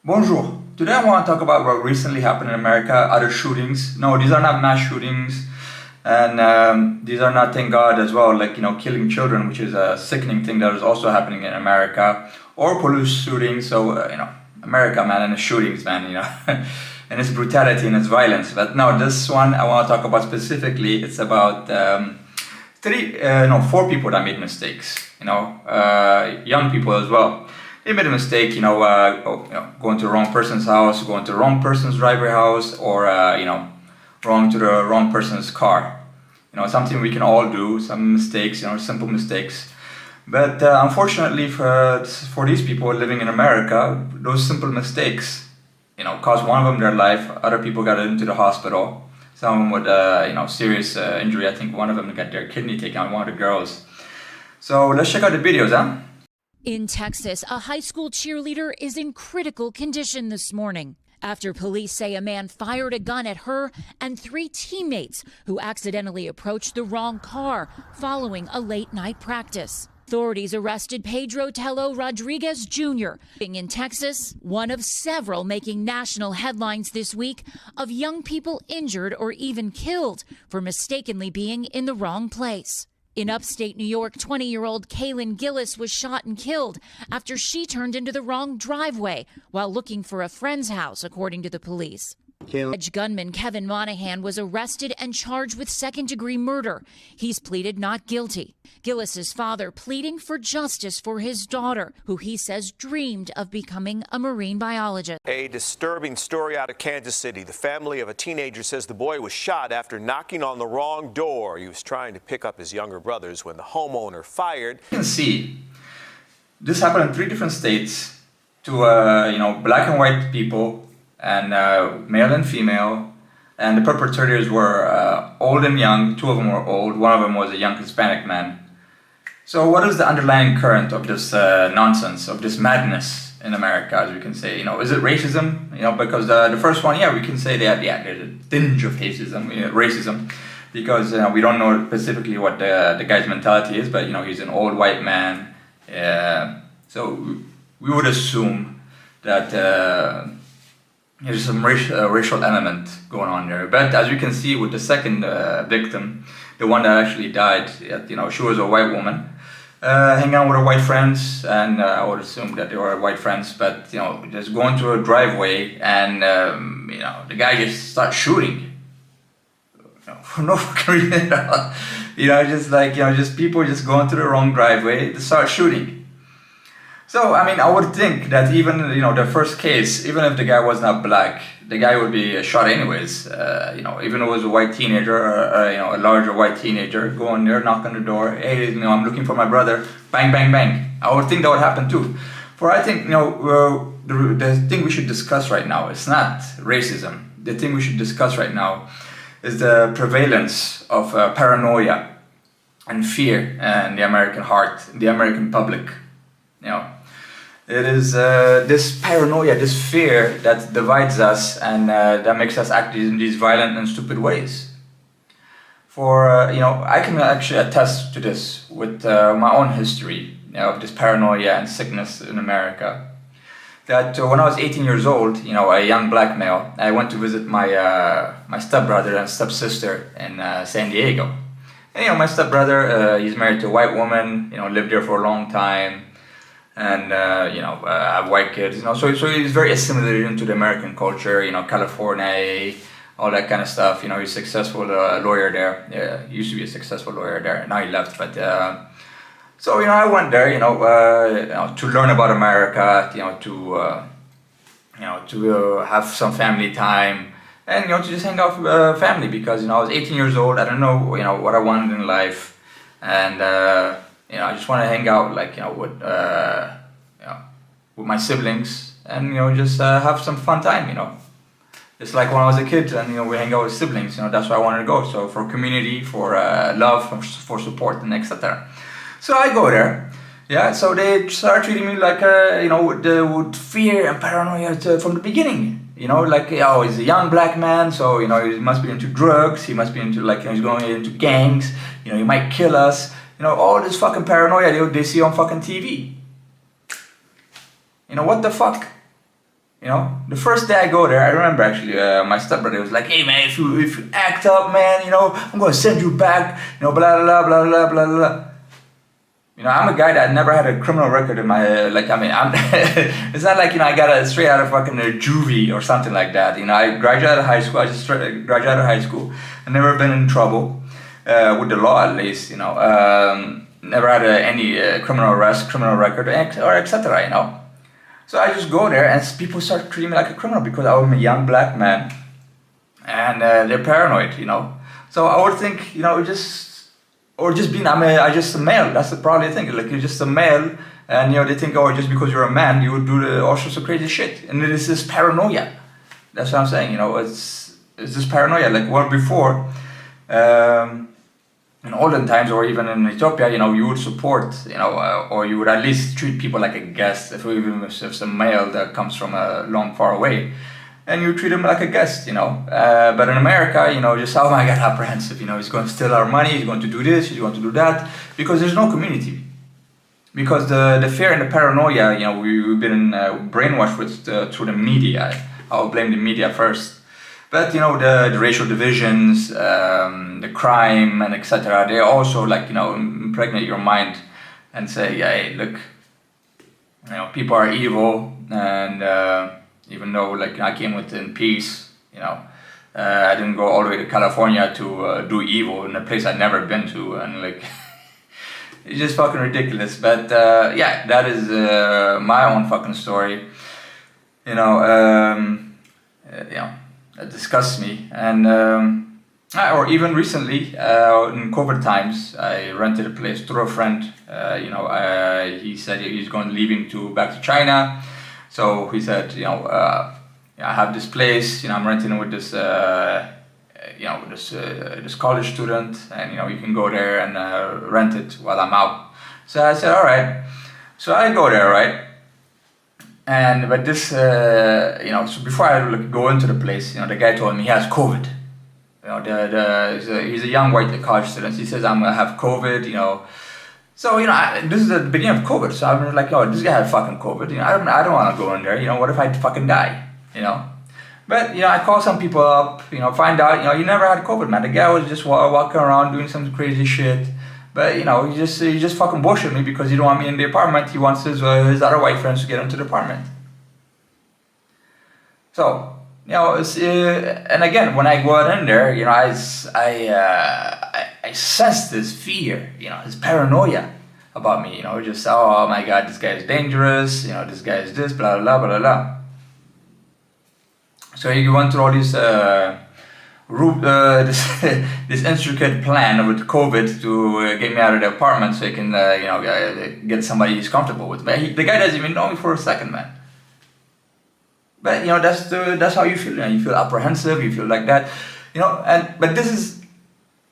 Bonjour. Today I want to talk about what recently happened in America, other shootings. No, these are not mass shootings, and these are not, thank God, as well, like, killing children, which is a sickening thing that is also happening in America, or police shootings. So, America, man, and the shootings, man, and its brutality and its violence. But no, this one I want to talk about specifically. It's about four people that made mistakes, young people as well. They made a mistake, going to the wrong person's house, going to the wrong person's driveway house, or, wrong to the wrong person's car. Something we can all do, some mistakes, simple mistakes. But unfortunately for these people living in America, those simple mistakes, cost one of them their life. Other people got into the hospital. Some with, serious injury. I think one of them got their kidney taken out, one of the girls. So let's check out the videos, huh? In Texas, a high school cheerleader is in critical condition this morning after police say a man fired a gun at her and three teammates who accidentally approached the wrong car following a late night practice. Authorities arrested Pedro Tello Rodriguez Jr. in Texas, one of several making national headlines this week of young people injured or even killed for mistakenly being in the wrong place. In upstate New York, 20-year-old Kaylin Gillis was shot and killed after she turned into the wrong driveway while looking for a friend's house, according to the police. Alleged gunman Kevin Monahan was arrested and charged with second-degree murder. He's pleaded not guilty. Gillis's father pleading for justice for his daughter, who he says dreamed of becoming a marine biologist. A disturbing story out of Kansas City. The family of a teenager says the boy was shot after knocking on the wrong door. He was trying to pick up his younger brothers when the homeowner fired. You can see this happened in 3 different states to black and white people, and male and female, and the perpetrators were old and young. 2 of them were old, one of them was a young Hispanic man. So what is the underlying current of this nonsense, of this madness in America, as we can say? Is it racism? Because the first one, we can say that, there's a tinge of racism, because we don't know specifically what the guy's mentality is, but he's an old white man. So we would assume that there's some racial element going on there. But as you can see with the second victim, the one that actually died, she was a white woman, hanging out with her white friends, and I would assume that they were white friends, but just going to a driveway, and the guy just starts shooting. For no fucking reason at all. Just people just going to the wrong driveway to start shooting. So, I would think that even, the first case, even if the guy was not black, the guy would be shot anyways. Even if it was a white teenager, or a larger white teenager, go in there, knock on the door, hey, I'm looking for my brother, bang, bang, bang. I would think that would happen too. For I think, the thing we should discuss right now is not racism. The thing we should discuss right now is the prevalence of paranoia and fear in the American heart, the American public. It is this paranoia, this fear that divides us, and that makes us act in these violent and stupid ways. I can actually attest to this with my own history of this paranoia and sickness in America. That when I was 18 years old, a young black male, I went to visit my stepbrother and stepsister in San Diego. And my stepbrother, he's married to a white woman, lived there for a long time. And have white kids, so he's very assimilated into the American culture, California, all that kind of stuff. He's a successful lawyer there. He used to be a successful lawyer there. Now he left, but so I went there, to learn about America, to have some family time, and to just hang out with family, because I was 18 years old. I don't know what I wanted in life, and I just want to hang out, with my siblings, and just have some fun time. Just like when I was a kid, and we hang out with siblings. That's where I wanted to go. So for community, for love, for support, and etc. So I go there. So they start treating me like with fear and paranoia from the beginning. He's a young black man, so he must be into drugs. He must be into he's going into gangs. He might kill us. All this fucking paranoia they see on fucking TV. What the fuck? You know, the first day I go there, I remember actually my stepbrother was like, "Hey man, if you act up, man, you know, I'm gonna send you back, you know, blah blah blah blah blah blah." You know, I'm a guy that never had a criminal record in my like. I mean, I'm. It's not like, you know, I got a straight out of fucking juvie or something like that. You know, I graduated high school. I just graduated high school. I never been in trouble with the law, at least. You know, never had any criminal arrest, criminal record, or etc. You know. So I just go there and people start treating me like a criminal because I'm a young black man, and they're paranoid, you know. So I would think, you know, just being I just a male. That's the probably thing. Like, you're just a male, and you know they think, oh, just because you're a man, you would do all sorts of crazy shit, and it is this paranoia. That's what I'm saying. You know, it's this paranoia. Like, one before. In olden times, or even in Ethiopia, you know, you would support, you know, or you would at least treat people like a guest, even if it's a male that comes from a long far away, and you treat him like a guest, you know. But in America, you know, just, oh my God, apprehensive, you know, he's going to steal our money, he's going to do this, he's going to do that, because there's no community. Because the fear and the paranoia, you know, we've been brainwashed with through the media. I'll blame the media first. But, you know, the racial divisions, the crime, and etc., they also, like, you know, impregnate your mind and say, yeah, hey, look, you know, people are evil, and even though, like, I came within peace, you know, I didn't go all the way to California to do evil in a place I'd never been to, and, like, it's just fucking ridiculous. But, yeah, that is my own fucking story, you know, it disgusts me. And or even recently in COVID times, I rented a place through a friend. You know, he said he's leaving back to China, so he said, you know, I have this place, you know, I'm renting it with this you know, this college student, and you know, you can go there and rent it while I'm out. So I said, all right. So I go there, right? But this, you know, so before I go into the place, you know, the guy told me he has COVID. You know, he's a young white college student. He says, I'm gonna have COVID, you know. So, you know, this is the beginning of COVID. So I'm like, oh, this guy had fucking COVID. You know, I don't want to go in there. You know, what if I fucking die? You know. But, you know, I call some people up, you know, find out, you know, you never had COVID, man. The guy was just walking around doing some crazy shit. But, you know, he just fucking bullshit me because he don't want me in the apartment. He wants his other white friends to get into the apartment. So, you know, it's, and again, when I go out in there, you know, I sense this fear, you know, this paranoia about me, you know, just, oh my God, this guy is dangerous, you know, this guy is this, blah, blah, blah, blah. So you went through all these this intricate plan with COVID to get me out of the apartment so he can, you know, get somebody he's comfortable with. But the guy doesn't even know me for a second, man. But, you know, that's how you feel. You know, you feel apprehensive. You feel like that, you know. But this is,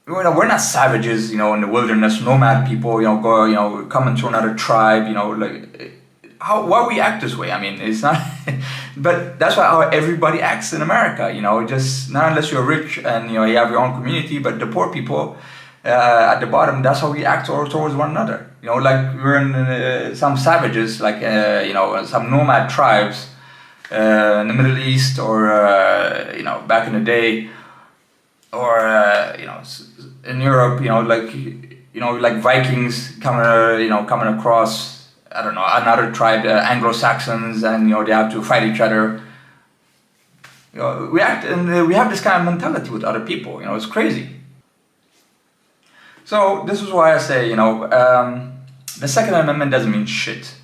you know, we're not savages, you know, in the wilderness, nomad people. You know, coming to another tribe. You know, like why we act this way. I mean, it's not. But that's how everybody acts in America. You know, just not unless you're rich and you know you have your own community. But the poor people at the bottom, that's how we act towards one another. You know, like we're in some savages, like you know, some nomad tribes. In the Middle East, or you know, back in the day, or you know, in Europe, you know, like Vikings coming across, I don't know, another tribe, Anglo-Saxons, and you know, they have to fight each other. You know, we have this kind of mentality with other people. You know, it's crazy. So this is why I say, you know, the Second Amendment doesn't mean shit.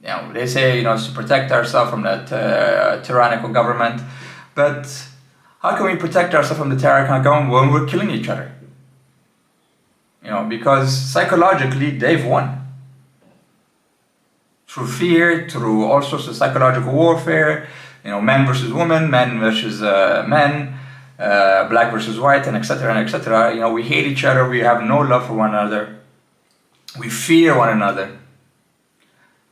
You know, they say, you know, it's to protect ourselves from that tyrannical government, but how can we protect ourselves from the tyrannical government when we're killing each other? You know, because psychologically they've won. Through fear, through all sorts of psychological warfare, you know, men versus women, men versus men, black versus white, and etc. and etc. You know, we hate each other, we have no love for one another, we fear one another.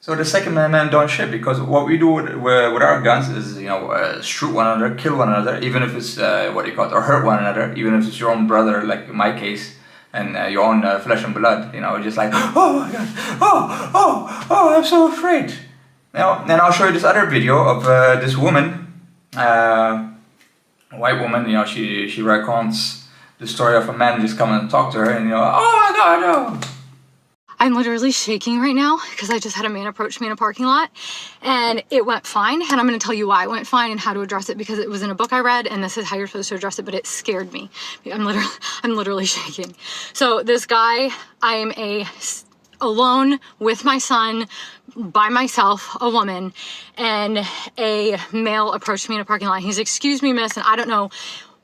So the Second Amendment don't shit, because what we do with our guns is, you know, shoot one another, kill one another, even if it's or hurt one another, even if it's your own brother, like in my case, and your own flesh and blood. You know, just like, oh my God, oh, I'm so afraid. Then I'll show you this other video of this woman, a white woman. She recounts the story of a man just coming and talk to her, and oh my God, no. I'm literally shaking right now because I just had a man approach me in a parking lot, and it went fine. And I'm going to tell you why it went fine and how to address it, because it was in a book I read, and this is how you're supposed to address it. But it scared me. I'm literally shaking. So this guy, I'm alone with my son, by myself, a woman, and a male approached me in a parking lot. He's, "Excuse me, miss," and I don't know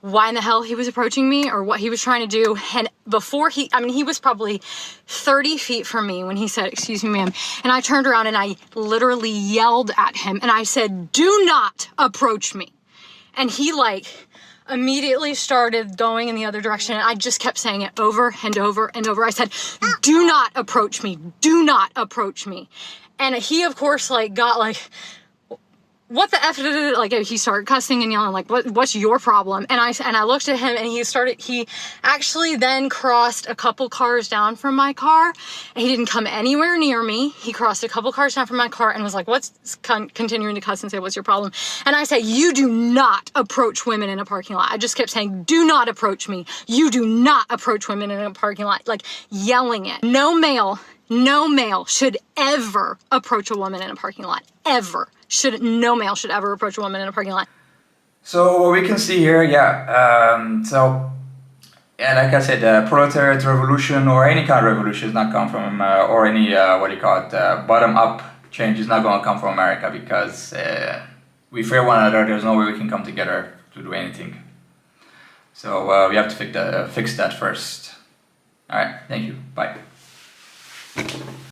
why in the hell he was approaching me or what he was trying to do. And before he was probably 30 feet from me when he said, "Excuse me, ma'am." And I turned around and I literally yelled at him and I said, "Do not approach me." And he immediately started going in the other direction. And I just kept saying it over and over and over. I said, "Do not approach me. Do not approach me." And he, of course, got what the F, he started cussing and yelling, what's your problem? And I looked at him and he actually then crossed a couple cars down from my car, and he didn't come anywhere near me. He crossed a couple cars down from my car and was like, continuing to cuss and say, "What's your problem?" And I said, "You do not approach women in a parking lot." I just kept saying, "Do not approach me. You do not approach women in a parking lot," yelling it. No male should ever approach a woman in a parking lot. Ever. No male should ever approach a woman in a parking lot. So what we can see here, like I said, the proletariat revolution or any kind of revolution is not come from, or any, bottom-up change is not going to come from America, because we fear one another. There's no way we can come together to do anything. So we have to fix that first. All right, thank you. Bye.